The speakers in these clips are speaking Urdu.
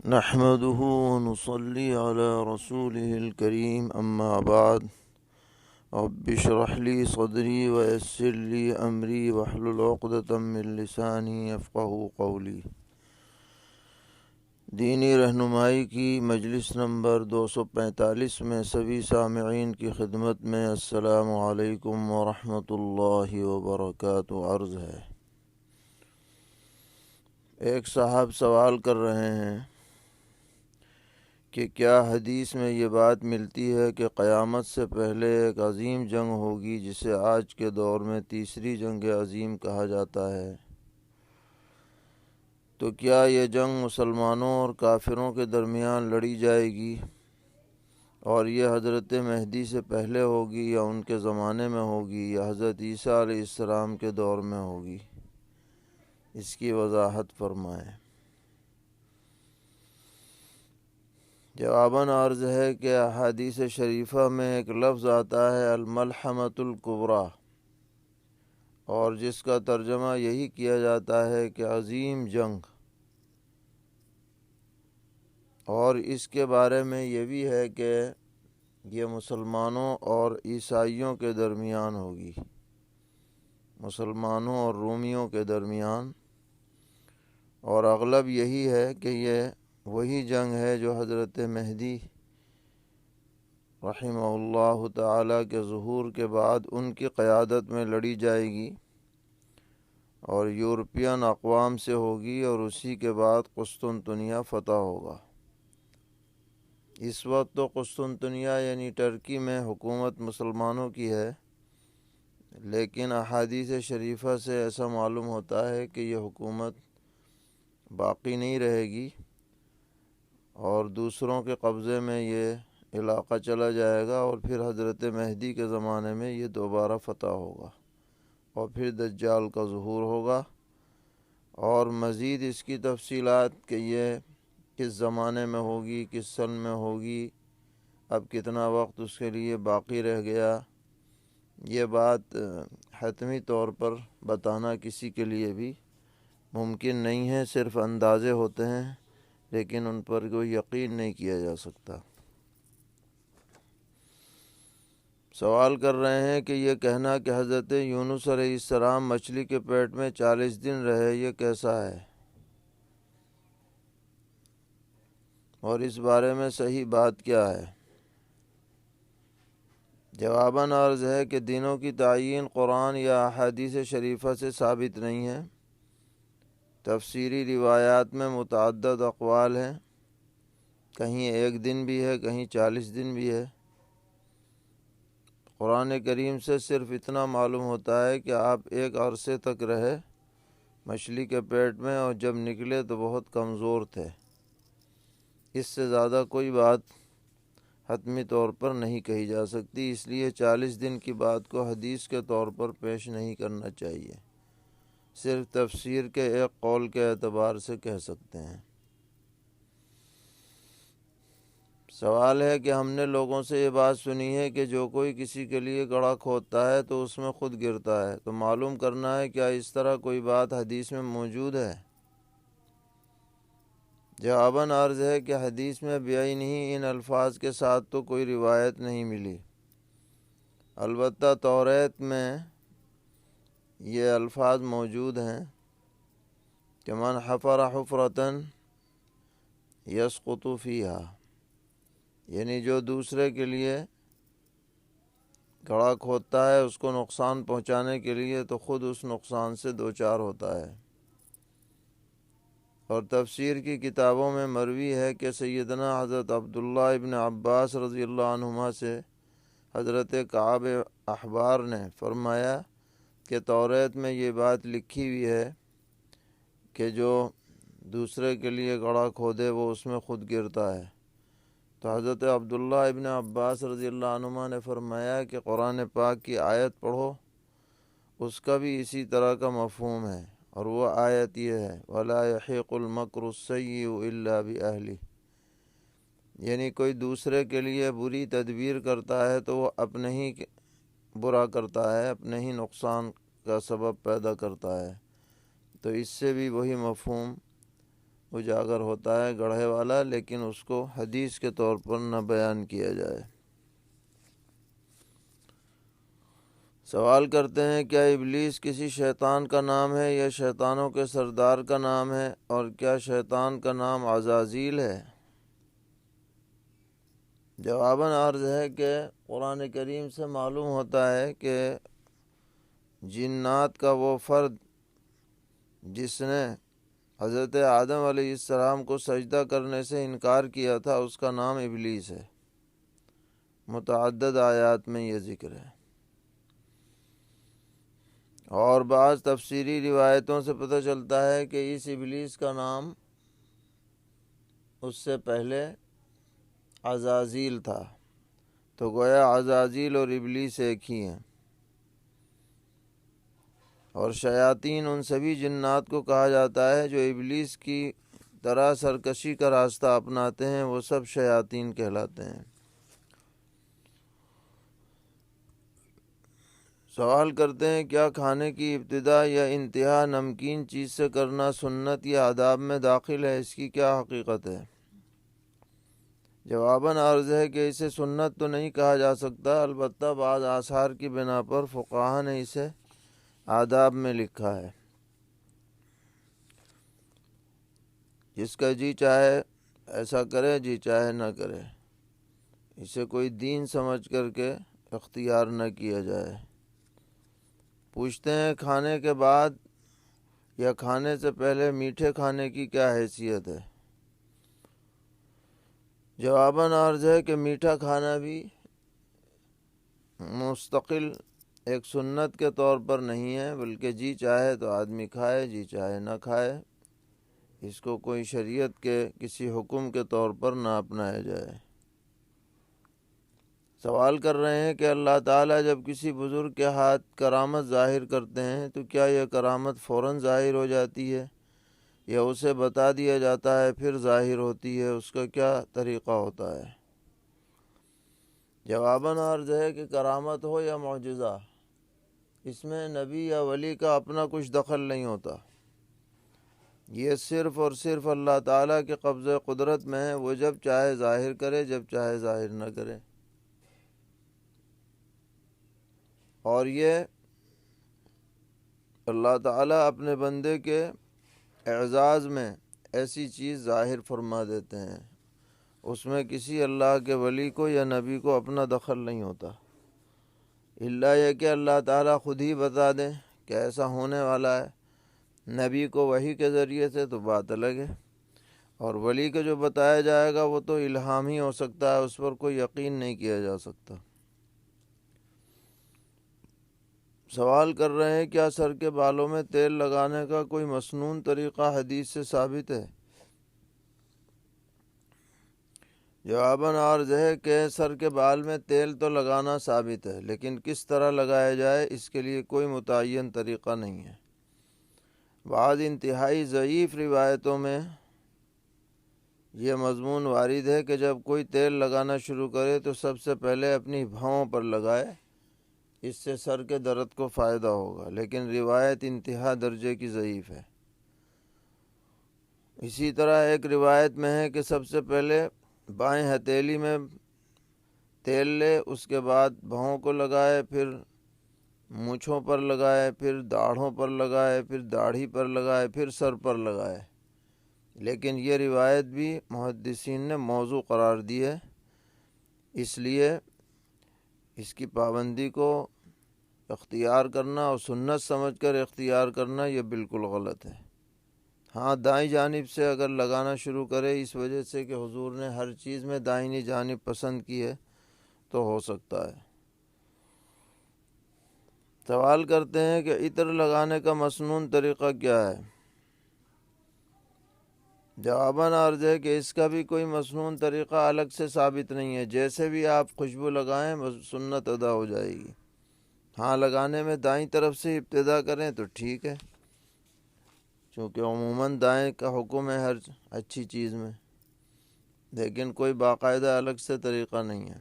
نحمده ونصلي على رسوله الكريم أما بعد رب اشرح لي صدري ويسر لي أمري واحلل عقدة من لساني يفقهوا قولي۔ دینی رہنمائی کی مجلس نمبر 245 میں سبھی سامعین کی خدمت میں السلام علیکم ورحمۃ اللہ وبرکاتہ عرض ہے۔ ایک صاحب سوال کر رہے ہیں کہ کیا حدیث میں یہ بات ملتی ہے کہ قیامت سے پہلے ایک عظیم جنگ ہوگی جسے آج کے دور میں تیسری جنگ عظیم کہا جاتا ہے، تو کیا یہ جنگ مسلمانوں اور کافروں کے درمیان لڑی جائے گی اور یہ حضرت مہدی سے پہلے ہوگی یا ان کے زمانے میں ہوگی یا حضرت عیسیٰ علیہ السلام کے دور میں ہوگی؟ اس کی وضاحت فرمائیں۔ جواباً عرض ہے کہ احادیث شریفہ میں ایک لفظ آتا ہے الملحمۃ الکبریٰ، اور جس کا ترجمہ یہی کیا جاتا ہے کہ عظیم جنگ، اور اس کے بارے میں یہ بھی ہے کہ یہ مسلمانوں اور عیسائیوں کے درمیان ہوگی، مسلمانوں اور رومیوں کے درمیان، اور اغلب یہی ہے کہ یہ وہی جنگ ہے جو حضرت مہدی رحمہ اللہ تعالی کے ظہور کے بعد ان کی قیادت میں لڑی جائے گی اور یورپین اقوام سے ہوگی، اور اسی کے بعد قسطنطنیہ فتح ہوگا۔ اس وقت تو قسطنطنیہ یعنی ترکی میں حکومت مسلمانوں کی ہے، لیکن احادیث شریفہ سے ایسا معلوم ہوتا ہے کہ یہ حکومت باقی نہیں رہے گی اور دوسروں کے قبضے میں یہ علاقہ چلا جائے گا، اور پھر حضرت مہدی کے زمانے میں یہ دوبارہ فتح ہوگا، اور پھر دجال کا ظہور ہوگا۔ اور مزید اس کی تفصیلات کہ یہ کس زمانے میں ہوگی، کس سن میں ہوگی، اب کتنا وقت اس کے لیے باقی رہ گیا، یہ بات حتمی طور پر بتانا کسی کے لیے بھی ممکن نہیں ہے، صرف اندازے ہوتے ہیں لیکن ان پر کوئی یقین نہیں کیا جا سکتا۔ سوال کر رہے ہیں کہ یہ کہنا کہ حضرت یونس علیہ السلام مچھلی کے پیٹ میں 40 دن رہے، یہ کیسا ہے اور اس بارے میں صحیح بات کیا ہے؟ جواباً عرض ہے کہ دنوں کی تعیین قرآن یا احادیث شریفہ سے ثابت نہیں ہے۔ تفسیری روایات میں متعدد اقوال ہیں، کہیں 1 دن بھی ہے، کہیں 40 دن بھی ہے۔ قرآن کریم سے صرف اتنا معلوم ہوتا ہے کہ آپ ایک عرصے تک رہے مچھلی کے پیٹ میں، اور جب نکلے تو بہت کمزور تھے۔ اس سے زیادہ کوئی بات حتمی طور پر نہیں کہی جا سکتی، اس لیے 40 دن کی بات کو حدیث کے طور پر پیش نہیں کرنا چاہیے، صرف تفسیر کے ایک قول کے اعتبار سے کہہ سکتے ہیں۔ سوال ہے کہ ہم نے لوگوں سے یہ بات سنی ہے کہ جو کوئی کسی کے لیے گڑھا کھودتا ہے تو اس میں خود گرتا ہے، تو معلوم کرنا ہے کیا اس طرح کوئی بات حدیث میں موجود ہے؟ جواباً عرض ہے کہ حدیث میں بعینہ ان الفاظ کے ساتھ تو کوئی روایت نہیں ملی، البتہ توریت میں یہ الفاظ موجود ہیں کہ من حفر حفرۃ یسقط فیہا، یعنی جو دوسرے کے لیے گڑھا کھودتا ہے اس کو نقصان پہنچانے کے لیے تو خود اس نقصان سے دوچار ہوتا ہے۔ اور تفسیر کی کتابوں میں مروی ہے کہ سیدنا حضرت عبداللہ ابن عباس رضی اللہ عنہما سے حضرت کعب احبار نے فرمایا کہ توریت میں یہ بات لکھی ہوئی ہے کہ جو دوسرے کے لیے گڑھا کھودے وہ اس میں خود گرتا ہے، تو حضرت عبداللہ ابن عباس رضی اللہ عنہما نے فرمایا کہ قرآن پاک کی آیت پڑھو، اس کا بھی اسی طرح کا مفہوم ہے، اور وہ آیت یہ ہے وَلَا يَحِيقُ الْمَكْرُ السَّيِّئُ إِلَّا بِأَهْلِهِ، یعنی کوئی دوسرے کے لیے بری تدبیر کرتا ہے تو وہ اپنے ہی برا کرتا ہے، اپنے ہی نقصان کا سبب پیدا کرتا ہے، تو اس سے بھی وہی مفہوم اجاگر ہوتا ہے گڑھے والا، لیکن اس کو حدیث کے طور پر نہ بیان کیا جائے۔ سوال کرتے ہیں کیا ابلیس کسی شیطان کا نام ہے یا شیطانوں کے سردار کا نام ہے، اور کیا شیطان کا نام عزازیل ہے؟ جواباً عرض ہے کہ قرآن کریم سے معلوم ہوتا ہے کہ جنات کا وہ فرد جس نے حضرت آدم علیہ السلام کو سجدہ کرنے سے انکار کیا تھا، اس کا نام ابلیس ہے۔ متعدد آیات میں یہ ذکر ہے، اور بعض تفسیری روایتوں سے پتہ چلتا ہے کہ اس ابلیس کا نام اس سے پہلے عزازیل تھا، تو گویا عزازیل اور ابلیس ایک ہی ہیں۔ اور شیاطین ان سبھی جنات کو کہا جاتا ہے جو ابلیس کی طرح سرکشی کا راستہ اپناتے ہیں، وہ سب شیاطین کہلاتے ہیں۔ سوال کرتے ہیں کیا کھانے کی ابتدا یا انتہا نمکین چیز سے کرنا سنت یا آداب میں داخل ہے؟ اس کی کیا حقیقت ہے؟ جواباً عرض ہے کہ اسے سنت تو نہیں کہا جا سکتا، البتہ بعض آثار کی بنا پر فقہا نے اسے آداب میں لکھا ہے۔ جس کا جی چاہے ایسا کرے، جی چاہے نہ کرے، اسے کوئی دین سمجھ کر کے اختیار نہ کیا جائے۔ پوچھتے ہیں کھانے کے بعد یا کھانے سے پہلے میٹھے کھانے کی کیا حیثیت ہے؟ جواباً عرض ہے کہ میٹھا کھانا بھی مستقل ایک سنت کے طور پر نہیں ہے، بلکہ جی چاہے تو آدمی کھائے، جی چاہے نہ کھائے، اس کو کوئی شریعت کے کسی حکم کے طور پر نہ اپنایا جائے۔ سوال کر رہے ہیں کہ اللہ تعالیٰ جب کسی بزرگ کے ہاتھ کرامت ظاہر کرتے ہیں تو کیا یہ کرامت فوراً ظاہر ہو جاتی ہے یا اسے بتا دیا جاتا ہے پھر ظاہر ہوتی ہے؟ اس کا کیا طریقہ ہوتا ہے؟ جواباً عرض ہے کہ کرامت ہو یا معجزہ، اس میں نبی یا ولی کا اپنا کچھ دخل نہیں ہوتا، یہ صرف اور صرف اللہ تعالیٰ کے قبضہ قدرت میں ہے، وہ جب چاہے ظاہر کرے، جب چاہے ظاہر نہ کرے۔ اور یہ اللہ تعالیٰ اپنے بندے کے اعزاز میں ایسی چیز ظاہر فرما دیتے ہیں، اس میں کسی اللہ کے ولی کو یا نبی کو اپنا دخل نہیں ہوتا، الا یہ کہ اللہ تعالیٰ خود ہی بتا دیں کہ ایسا ہونے والا ہے۔ نبی کو وحی کے ذریعے سے تو بات الگ ہے، اور ولی کو جو بتایا جائے گا وہ تو الہام ہی ہو سکتا ہے، اس پر کوئی یقین نہیں کیا جا سکتا۔ سوال کر رہے ہیں کیا سر کے بالوں میں تیل لگانے کا کوئی مسنون طریقہ حدیث سے ثابت ہے؟ جواباً عرض ہے کہ سر کے بال میں تیل تو لگانا ثابت ہے، لیکن کس طرح لگایا جائے اس کے لیے کوئی متعین طریقہ نہیں ہے۔ بعض انتہائی ضعیف روایتوں میں یہ مضمون وارد ہے کہ جب کوئی تیل لگانا شروع کرے تو سب سے پہلے اپنی بھاؤں پر لگائے، اس سے سر کے درد کو فائدہ ہوگا، لیکن روایت انتہا درجے کی ضعیف ہے۔ اسی طرح ایک روایت میں ہے کہ سب سے پہلے بائیں ہتھیلی میں تیل لے، اس کے بعد بھاؤں کو لگائے، پھر مونچھوں پر لگائے، پھر داڑھوں پر لگائے، پھر داڑھی پر لگائے، پھر سر پر لگائے، لیکن یہ روایت بھی محدثین نے موضوع قرار دی ہے، اس لیے اس کی پابندی کو اختیار کرنا اور سنت سمجھ کر اختیار کرنا یہ بالکل غلط ہے۔ ہاں، دائیں جانب سے اگر لگانا شروع کرے اس وجہ سے کہ حضور نے ہر چیز میں دائنی جانب پسند کی ہے تو ہو سکتا ہے۔ سوال کرتے ہیں کہ عطر لگانے کا مسنون طریقہ کیا ہے؟ جواباً عرض ہے کہ اس کا بھی کوئی مسنون طریقہ الگ سے ثابت نہیں ہے، جیسے بھی آپ خوشبو لگائیں سنت ادا ہو جائے گی۔ ہاں، لگانے میں دائیں طرف سے ابتدا کریں تو ٹھیک ہے، چونکہ عموماً دائیں کا حکم ہے ہر اچھی چیز میں، لیکن کوئی باقاعدہ الگ سے طریقہ نہیں ہے۔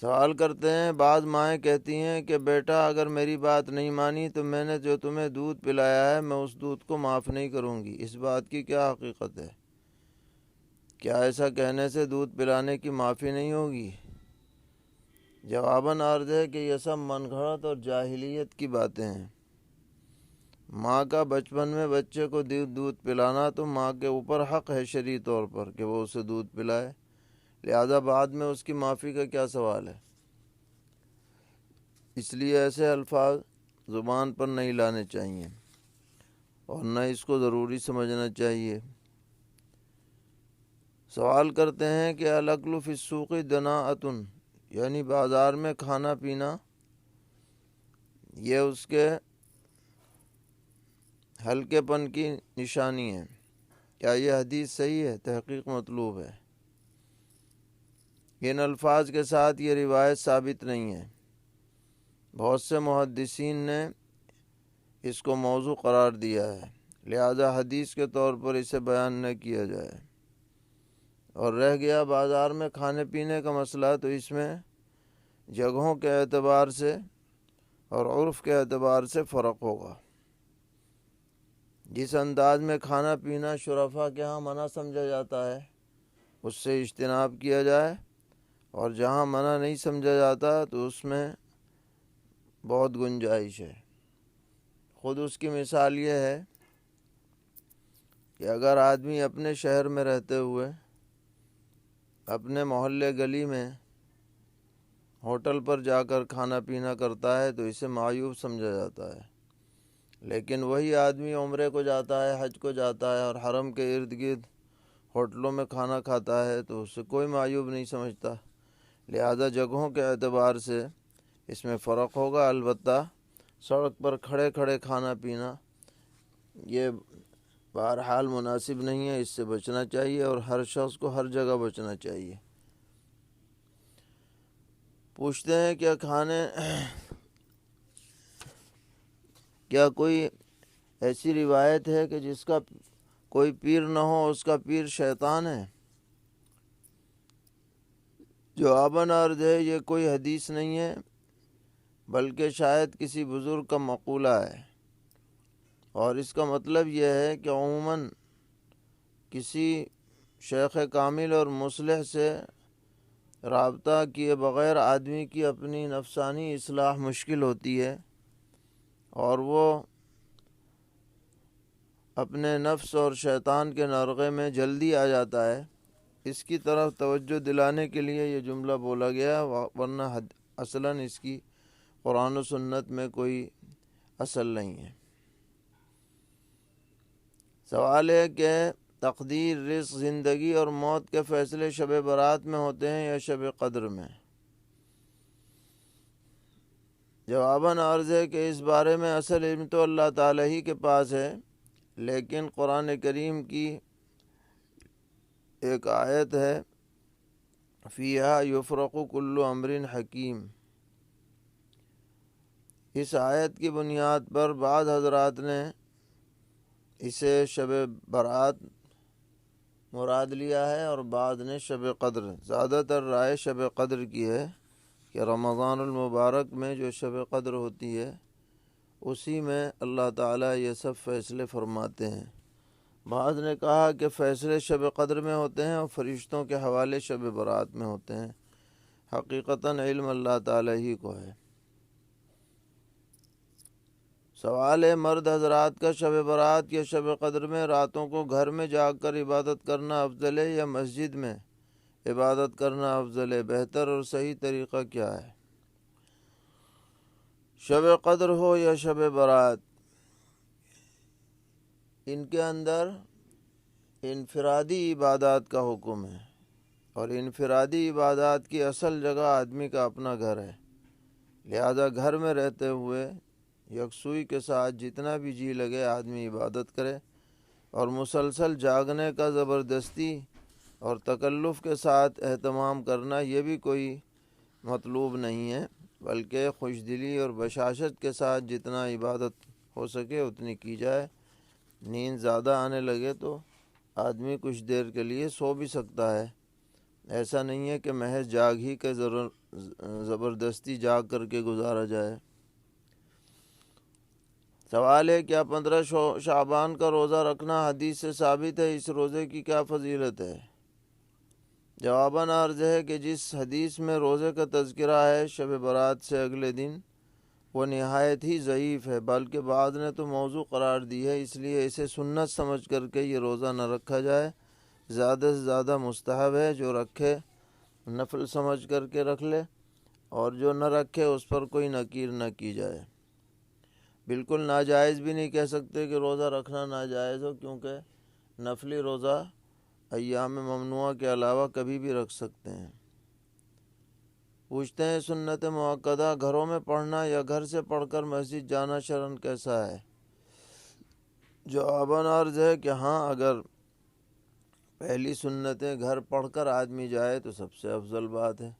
سوال کرتے ہیں، بعض مائیں کہتی ہیں کہ بیٹا اگر میری بات نہیں مانی تو میں نے جو تمہیں دودھ پلایا ہے میں اس دودھ کو معاف نہیں کروں گی، اس بات کی کیا حقیقت ہے؟ کیا ایسا کہنے سے دودھ پلانے کی معافی نہیں ہوگی؟ جواباً عرض ہے کہ یہ سب من گھڑت اور جاہلیت کی باتیں ہیں۔ ماں کا بچپن میں بچے کو دودھ پلانا تو ماں کے اوپر حق ہے شرعی طور پر کہ وہ اسے دودھ پلائے، لہذا بعد میں اس کی معافی کا کیا سوال ہے؟ اس لیے ایسے الفاظ زبان پر نہیں لانے چاہیے اور نہ اس کو ضروری سمجھنا چاہیے۔ سوال کرتے ہیں کہ الاکل فی السوق دناءۃ، یعنی بازار میں کھانا پینا یہ اس کے ہلکے پن کی نشانی ہے، کیا یہ حدیث صحیح ہے؟ تحقیق مطلوب ہے۔ ان الفاظ کے ساتھ یہ روایت ثابت نہیں ہے، بہت سے محدثین نے اس کو موضوع قرار دیا ہے، لہذا حدیث کے طور پر اسے بیان نہ کیا جائے۔ اور رہ گیا بازار میں کھانے پینے کا مسئلہ، تو اس میں جگہوں کے اعتبار سے اور عرف کے اعتبار سے فرق ہوگا۔ جس انداز میں کھانا پینا شرفاء کے ہاں منع سمجھا جاتا ہے اس سے اجتناب کیا جائے، اور جہاں منع نہیں سمجھا جاتا تو اس میں بہت گنجائش ہے۔ خود اس کی مثال یہ ہے کہ اگر آدمی اپنے شہر میں رہتے ہوئے اپنے محلے گلی میں ہوٹل پر جا کر کھانا پینا کرتا ہے تو اسے معیوب سمجھا جاتا ہے، لیکن وہی آدمی عمرے کو جاتا ہے، حج کو جاتا ہے اور حرم کے ارد گرد ہوٹلوں میں کھانا کھاتا ہے تو اسے کوئی معیوب نہیں سمجھتا۔ لہذا جگہوں کے اعتبار سے اس میں فرق ہوگا، البتہ سڑک پر کھڑے کھڑے کھانا پینا یہ بہرحال مناسب نہیں ہے، اس سے بچنا چاہیے اور ہر شخص کو ہر جگہ بچنا چاہیے۔ پوچھتے ہیں کیا کوئی ایسی روایت ہے کہ جس کا کوئی پیر نہ ہو اس کا پیر شیطان ہے؟ جواباً عرض ہے یہ کوئی حدیث نہیں ہے، بلکہ شاید کسی بزرگ کا مقولہ ہے، اور اس کا مطلب یہ ہے کہ عموماً کسی شیخ کامل اور مصلح سے رابطہ کیے بغیر آدمی کی اپنی نفسانی اصلاح مشکل ہوتی ہے، اور وہ اپنے نفس اور شیطان کے نرغے میں جلدی آ جاتا ہے۔ اس کی طرف توجہ دلانے کے لیے یہ جملہ بولا گیا، ورنہ اصلاً اس کی قرآن و سنت میں کوئی اصل نہیں ہے۔ سوال ہے کہ تقدیر، رزق، زندگی اور موت کے فیصلے شب برات میں ہوتے ہیں یا شب قدر میں؟ جواباً عرض ہے کہ اس بارے میں اصل علم تو اللہ تعالیٰ ہی کے پاس ہے، لیکن قرآن کریم کی ایک آیت ہے فیہا یفرق کل امر حکیم، اس آیت کی بنیاد پر بعض حضرات نے اسے شب برات مراد لیا ہے اور بعض نے شب قدر۔ زیادہ تر رائے شب قدر کی ہے کہ رمضان المبارک میں جو شب قدر ہوتی ہے اسی میں اللہ تعالیٰ یہ سب فیصلے فرماتے ہیں۔ بعض نے کہا کہ فیصلے شب قدر میں ہوتے ہیں اور فرشتوں کے حوالے شب برات میں ہوتے ہیں، حقیقتاً علم اللہ تعالیٰ ہی کو ہے۔ سوال ہے مرد حضرات کا شب برات یا شب قدر میں راتوں کو گھر میں جا کر عبادت کرنا افضل ہے یا مسجد میں عبادت کرنا افضل ہے؟ بہتر اور صحیح طریقہ کیا ہے؟ شب قدر ہو یا شب برات، ان کے اندر انفرادی عبادات کا حکم ہے، اور انفرادی عبادات کی اصل جگہ آدمی کا اپنا گھر ہے، لہذا گھر میں رہتے ہوئے یکسوئی کے ساتھ جتنا بھی جی لگے آدمی عبادت کرے، اور مسلسل جاگنے کا زبردستی اور تکلف کے ساتھ اہتمام کرنا یہ بھی کوئی مطلوب نہیں ہے، بلکہ خوش دلی اور بشاشت کے ساتھ جتنا عبادت ہو سکے اتنی کی جائے۔ نیند زیادہ آنے لگے تو آدمی کچھ دیر کے لیے سو بھی سکتا ہے، ایسا نہیں ہے کہ محض جاگ ہی کے زبردستی جاگ کر کے گزارا جائے۔ سوال ہے، کیا 15 شعبان کا روزہ رکھنا حدیث سے ثابت ہے؟ اس روزے کی کیا فضیلت ہے؟ جواباً عرض ہے کہ جس حدیث میں روزے کا تذکرہ ہے شب برات سے اگلے دن، وہ نہایت ہی ضعیف ہے، بلکہ بعض نے تو موضوع قرار دی ہے، اس لیے اسے سنت سمجھ کر کے یہ روزہ نہ رکھا جائے۔ زیادہ سے زیادہ مستحب ہے، جو رکھے نفل سمجھ کر کے رکھ لے، اور جو نہ رکھے اس پر کوئی نکیر نہ کی جائے۔ بالکل ناجائز بھی نہیں کہہ سکتے کہ روزہ رکھنا ناجائز ہو، کیونکہ نفلی روزہ ایام ممنوعہ کے علاوہ کبھی بھی رکھ سکتے ہیں۔ پوچھتے ہیں، سنت مؤکدہ گھروں میں پڑھنا یا گھر سے پڑھ کر مسجد جانا شرعاً کیسا ہے؟ جواباً عرض ہے کہ ہاں، اگر پہلی سنتیں گھر پڑھ کر آدمی جائے تو سب سے افضل بات ہے،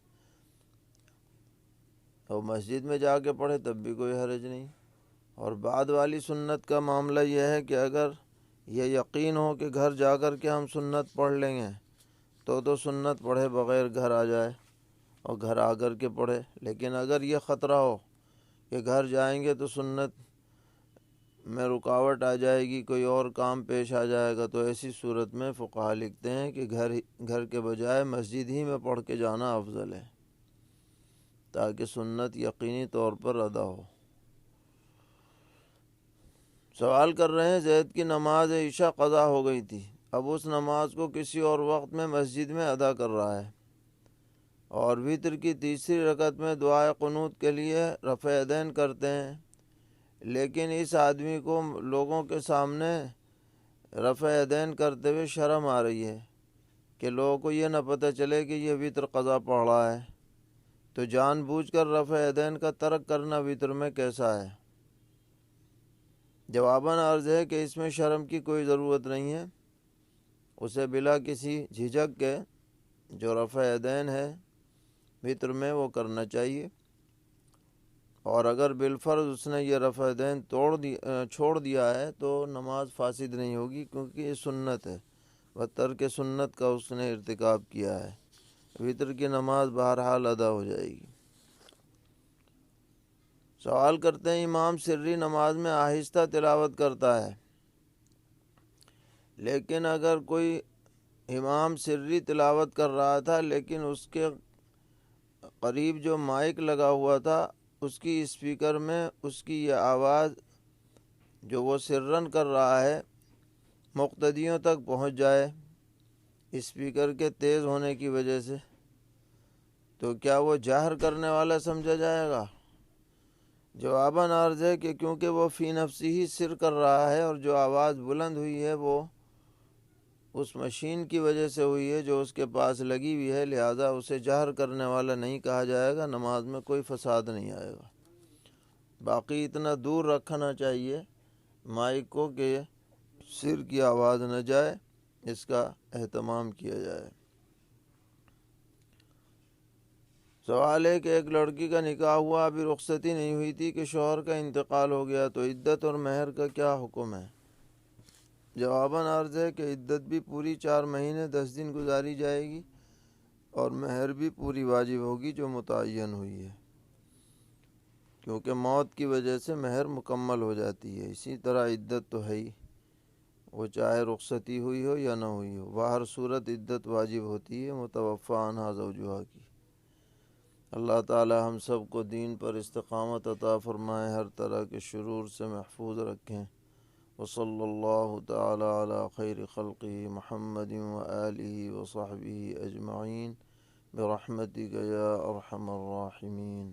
اور مسجد میں جا کے پڑھے تب بھی کوئی حرج نہیں۔ اور بعد والی سنت کا معاملہ یہ ہے کہ اگر یہ یقین ہو کہ گھر جا کر کے ہم سنت پڑھ لیں گے تو سنت پڑھے بغیر گھر آ جائے اور گھر آ کر کے پڑھے، لیکن اگر یہ خطرہ ہو کہ گھر جائیں گے تو سنت میں رکاوٹ آ جائے گی، کوئی اور کام پیش آ جائے گا، تو ایسی صورت میں فقہا لکھتے ہیں کہ گھر کے بجائے مسجد ہی میں پڑھ کے جانا افضل ہے، تاکہ سنت یقینی طور پر ادا ہو۔ سوال کر رہے ہیں، زید کی نماز عشاء قضا ہو گئی تھی، اب اس نماز کو کسی اور وقت میں مسجد میں ادا کر رہا ہے، اور وتر کی تیسری رکعت میں دعائے قنوت کے لیے رفع یدین کرتے ہیں، لیکن اس آدمی کو لوگوں کے سامنے رفع یدین کرتے ہوئے شرم آ رہی ہے کہ لوگوں کو یہ نہ پتہ چلے کہ یہ وتر قضا پڑھ رہا ہے، تو جان بوجھ کر رفع یدین کا ترک کرنا وتر میں کیسا ہے؟ جواباً عرض ہے کہ اس میں شرم کی کوئی ضرورت نہیں ہے، اسے بلا کسی جھجک کے جو رفع یدین ہے وتر میں وہ کرنا چاہیے، اور اگر بالفرض اس نے یہ رفع یدین چھوڑ دیا ہے تو نماز فاسد نہیں ہوگی، کیونکہ یہ سنت ہے، و ترک سنت کا اس نے ارتکاب کیا ہے، وتر کی نماز بہرحال ادا ہو جائے گی۔ سوال کرتے ہیں، امام سری نماز میں آہستہ تلاوت کرتا ہے، لیکن اگر کوئی امام سری تلاوت کر رہا تھا لیکن اس کے قریب جو مائک لگا ہوا تھا اس کی اسپیکر میں اس کی یہ آواز جو وہ سرن کر رہا ہے مقتدیوں تک پہنچ جائے اسپیکر کے تیز ہونے کی وجہ سے، تو کیا وہ جہر کرنے والا سمجھا جائے گا؟ جواباً عرض ہے کہ کیونکہ وہ فی نفسی ہی سر کر رہا ہے، اور جو آواز بلند ہوئی ہے وہ اس مشین کی وجہ سے ہوئی ہے جو اس کے پاس لگی ہوئی ہے، لہذا اسے جہر کرنے والا نہیں کہا جائے گا، نماز میں کوئی فساد نہیں آئے گا۔ باقی اتنا دور رکھنا چاہیے مائک کو کہ سر کی آواز نہ جائے، اس کا اہتمام کیا جائے۔ سوال ہے کہ ایک لڑکی کا نکاح ہوا، ابھی رخصتی نہیں ہوئی تھی کہ شوہر کا انتقال ہو گیا، تو عدت اور مہر کا کیا حکم ہے؟ جواباً عرض ہے کہ عدت بھی پوری 4 مہینے 10 دن گزاری جائے گی، اور مہر بھی پوری واجب ہوگی جو متعین ہوئی ہے، کیونکہ موت کی وجہ سے مہر مکمل ہو جاتی ہے، اسی طرح عدت تو ہے ہی، وہ چاہے رخصتی ہوئی ہو یا نہ ہوئی ہو، بہر صورت عدت واجب ہوتی ہے متوفی عنہا زوجہا کی۔ اللہ تعالی ہم سب کو دین پر استقامت عطا فرمائے، ہر طرح کے شرور سے محفوظ رکھیں۔ وصلی اللہ تعالی علی خیر خلقہ محمد وآلہ وصحبہ اجمعین برحمتک یا ارحم الراحمین۔